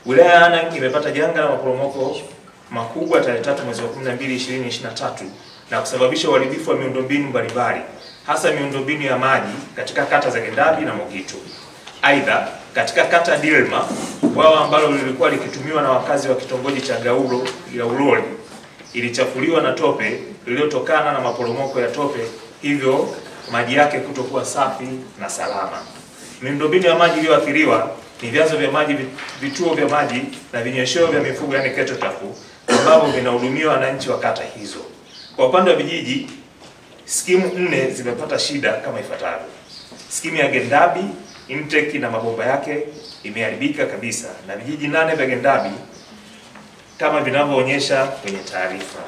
Wilaya ya Hanang' imepata janga la maporomoko makubwa tarehe 3 mwezi wa 12 2023 na kusababisha uharibifu wa miundombinu mbalimbali, hasa miundombinu ya maji katika kata za Gendabi na Mogito. Aidha, katika kata Dilma, bwawa ambalo lilikuwa likitumiwa na wakazi wa kitongoji cha Gauloli ilichafuliwa na tope lililotokana na maporomoko ya tope, hivyo maji yake kutokuwa safi na salama. Miundombinu ya maji iliyoathiriwa ni vyanzo vya maji, vituo vya maji na vinyesheo vya mifugo yani keto chafu ambavyo vinahudumiwa wananchi wa kata hizo. Kwa upande wa vijiji, skimu 4 zimepata shida kama ifuatavyo. Skimu ya Gendabi, intake na mabomba yake imeharibika kabisa, na vijiji 8 vya Gendabi kama vinavyoonyesha kwenye taarifa.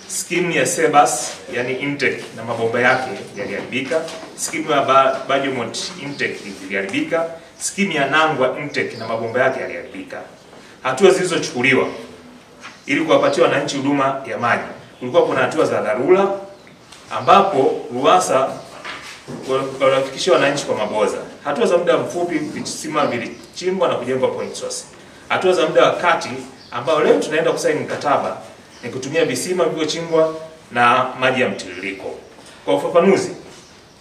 Skimu ya Sebas yani intake na mabomba yake yaliharibika. Skimu ya Bajomot intake iliharibika. Skimu ya Nangwa intake na mabomba yake yaliharibika. Hatua zilizochukuliwa ili kuwapatia wananchi huduma ya maji. Kulikuwa kuna hatua za dharura ambapo RUWASA walifikishia wananchi kwa maboza. Hatua za muda mfupi, visima vilichimbwa na kujengwa point source. Hatua za muda wa kati ambao leo tunaenda kusaini mkataba ni kutumia visima vilivyochimbwa na maji ya mtiririko. Kwa ufafanuzi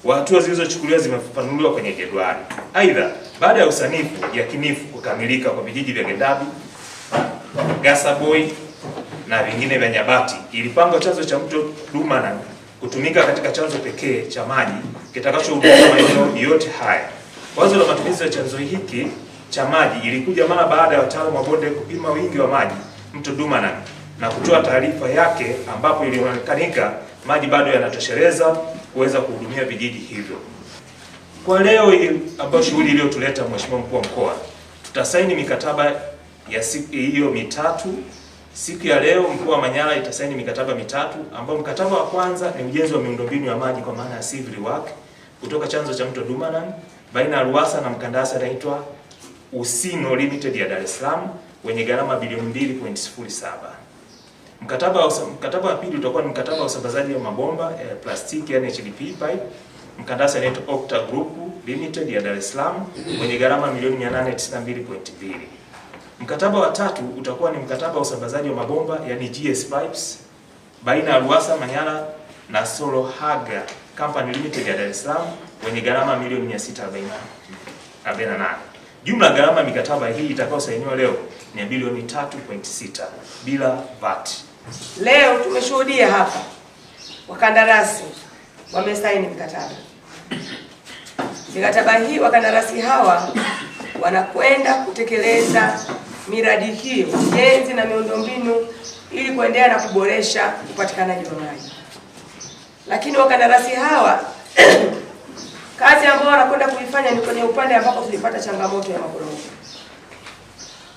wa hatua zilizochukuliwa zimefafanuliwa kwenye jedwali. Aidha, baada ya usanifu yakinifu kukamilika kwa vijiji vya Gendabi, Gasaboy na vingine vya Nyabati, ilipangwa chanzo cha mto Dumana kutumika katika chanzo pekee cha maji kitakachohudumia maeneo yote haya. Wazo la matumizi ya chanzo hiki cha maji ilikuja mara baada ya wataalamu wa bonde kupima wingi wa maji mto Dumana na kutoa taarifa yake, ambapo ilionekanika maji bado yanatosheleza kuweza kuhudumia vijiji hivyo. Kwa leo ambayo shughuli iliyotuleta Mheshimiwa Mkuu wa Mkoa, tutasaini mikataba ya siku hiyo mitatu. Siku ya leo mkoa wa Manyara itasaini mikataba mitatu, ambao mkataba wa kwanza ni ujenzi wa miundombinu ya maji kwa maana ya civil work kutoka chanzo cha mto Dumana baina ya RUWASA na mkandarasi anaitwa Usino Limited ya Dar es Salaam wenye gharama bilioni 2.07. Mkataba wa pili utakuwa ni mkataba wa usambazaji wa mabomba ya plastiki yani HDP pipe, mkandarasi anaitwa Octa Group Limited ya Dar es Salaam wenye gharama milioni 892.2. Mkataba wa tatu utakuwa ni mkataba wa usambazaji wa mabomba yani GS Pipes baina ya RUWASA Manyara na Solo Haga Company Limited ya Dar es Salaam wenye gharama milioni 648. Jumla gharama mikataba hii itakayosainiwa leo ni bilioni 3.6 bila VAT. Leo tumeshuhudia hapa wakandarasi wamesaini mikataba. Mikataba hii wakandarasi hawa wanakwenda kutekeleza miradi hiyo, ujenzi na miundombinu ili kuendelea na kuboresha upatikanaji wa maji. Lakini wakandarasi hawa kazi ambayo wanakwenda kuifanya ni kwenye upande ambapo tulipata changamoto ya maporomoko.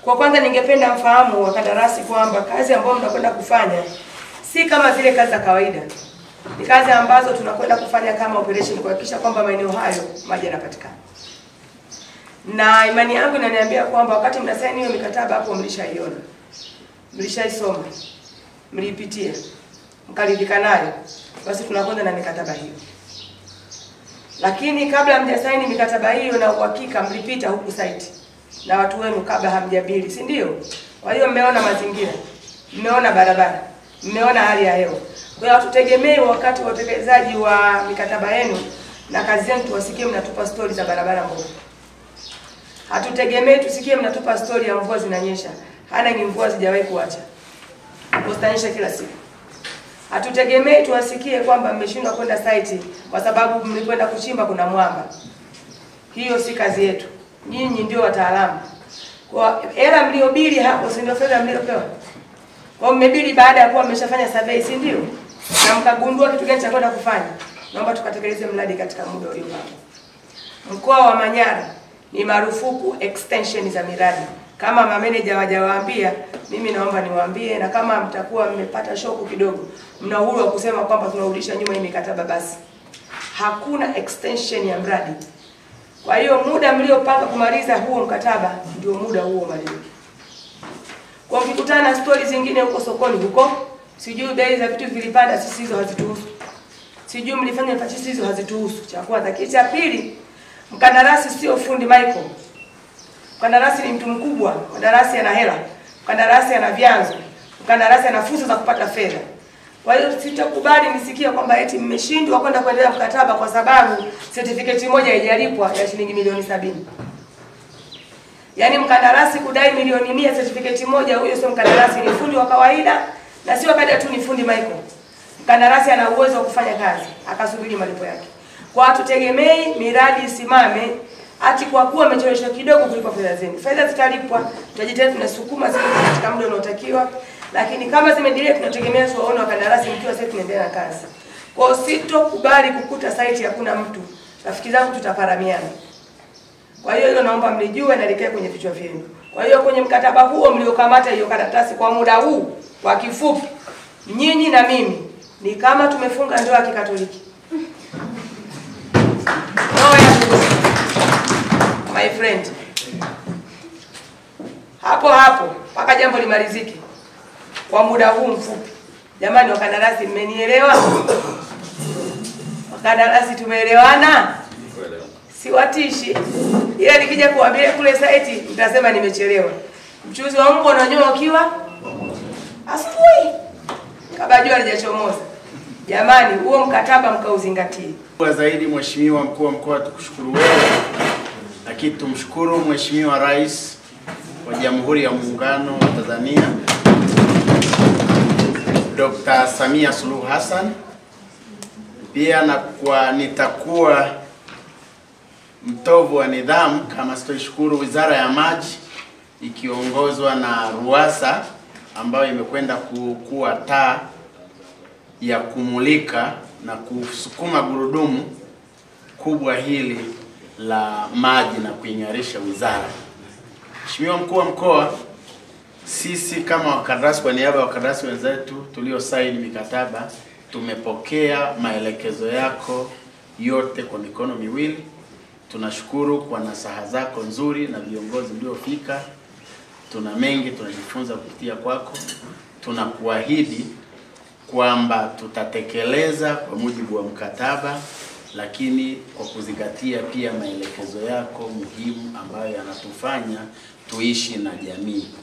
Kwa kwanza ningependa mfahamu wakandarasi kwamba kazi ambayo mnakwenda kufanya si kama zile kazi za kawaida. Ni kazi ambazo tunakwenda kufanya kama operation kuhakikisha kwamba maeneo hayo maji yanapatikana. Na imani yangu inaniambia kwamba wakati mnasaini hiyo mikataba hapo mlishaiona. Mlishaisoma. Mliipitia. Mkaridhika nayo. Basi tunakwenda na mikataba hiyo. Lakini kabla mjasaini mikataba hiyo na uhakika mlipita huku site na watu wenu kabla hamjabili, si ndio? Kwa hiyo mmeona mazingira, mmeona barabara, mmeona hali ya hewa. Kwa hiyo hatutegemei wakati wa utekelezaji wa mikataba yenu na kazi yenu tuwasikie mnatupa story za barabara mbovu. Hatutegemei tusikie mnatupa story ya mvua zinanyesha. Hanang' mvua hazijawahi kuacha. Kustanyesha kila siku. Hatutegemei tuwasikie kwamba mmeshindwa kwenda site kwa sababu mlikwenda kuchimba kuna mwamba. Hiyo si kazi yetu. Nyinyi ndio wataalamu. Kwa hela mliobili hapo si ndio fedha mliopewa? Kwa mmebili baada ya kuwa mmeshafanya survey, si ndio? Na mkagundua kitu gani cha kwenda kufanya. Naomba tukatekeleze mradi katika muda uliopangwa. Mkoa wa Manyara ni marufuku extension za miradi. Kama mameneja hawajawaambia, mimi naomba niwaambie, na kama mtakuwa mmepata shoko kidogo, mna uhuru wa kusema kwamba tunarudisha nyuma hii mikataba, basi hakuna extension ya mradi. Kwa hiyo muda mliopanga kumaliza huo mkataba ndio muda huo malipo. Kwa mkikutana na stories zingine huko sokoni huko, sijui bei za vitu vilipanda, sisi hizo hazituhusu. Sijui mlifanya purchase, hizo hazituhusu. Cha kwanza. Kitu cha pili, mkandarasi sio fundi Michael. Mkandarasi ni mtu mkubwa, mkandarasi ana hela, mkandarasi ana vyanzo, mkandarasi ana fursa za kupata fedha. Kwa hiyo sitakubali nisikie kwamba eti mmeshindwa kwenda kuendelea mkataba kwa sababu certificate moja haijalipwa ya shilingi milioni 70. Yaani mkandarasi kudai milioni 100 certificate moja, huyo sio mkandarasi, ni fundi wa kawaida, na sio kaja tu ni fundi Michael. Mkandarasi ana uwezo wa kufanya kazi, akasubiri malipo yake. Kwa hatutegemei miradi isimame ati kwa kuwa amecheleweshwa kidogo kulipa fedha zenu. Fedha zitalipwa, tutajitahidi tunasukuma zile katika muda unaotakiwa, lakini kama zimedelay tunategemea tuwaone wakandarasi mkiwa sasa tunaendelea na kazi. Kwa hiyo sitokubali kukuta site hakuna mtu. Rafiki zangu tutaparamiana. Kwa hiyo naomba mlijue na likae kwenye vichwa vyenu. Kwa hiyo kwenye mkataba huo mliokamata hiyo karatasi kwa muda huu kwa kifupi, nyinyi na mimi ni kama tumefunga ndoa ya Kikatoliki. My friend. Hapo mpaka jambo limalizike kwa muda huu mfupi. Jamani wakandarasi, mmenielewa? Wakandarasi tumeelewana? Siwatishi. Ila nikija kuambia kule site mtasema nimechelewa. Mchuzi wa mbwa unanyoa ukiwa asubuhi kabla jua halijachomoza. Jamani, huo mkataba mkauzingatie. Kwa zaidi Mheshimiwa Mkuu wa Mkoa, tukushukuru wewe, lakini tumshukuru Mheshimiwa Rais wa Jamhuri ya Muungano wa Tanzania Dr. Samia Suluhu Hassan. Pia na kwa nitakuwa mtovu wa nidhamu kama sitoishukuru Wizara ya Maji ikiongozwa na RUWASA ambayo imekwenda kuwa taa ya kumulika na kusukuma gurudumu kubwa hili la maji na kuingarisha wizara. Mheshimiwa Mkuu wa Mkoa, sisi kama wakandarasi, kwa niaba ya wakandarasi wenzetu tulio saini mikataba, tumepokea maelekezo yako yote kwa mikono miwili. Tunashukuru kwa nasaha zako nzuri na viongozi mliofika. Tuna mengi tunajifunza kupitia kwako. Tunakuahidi kwamba tutatekeleza kwa mujibu wa mkataba, lakini kwa kuzingatia pia maelekezo yako muhimu ambayo yanatufanya tuishi na jamii.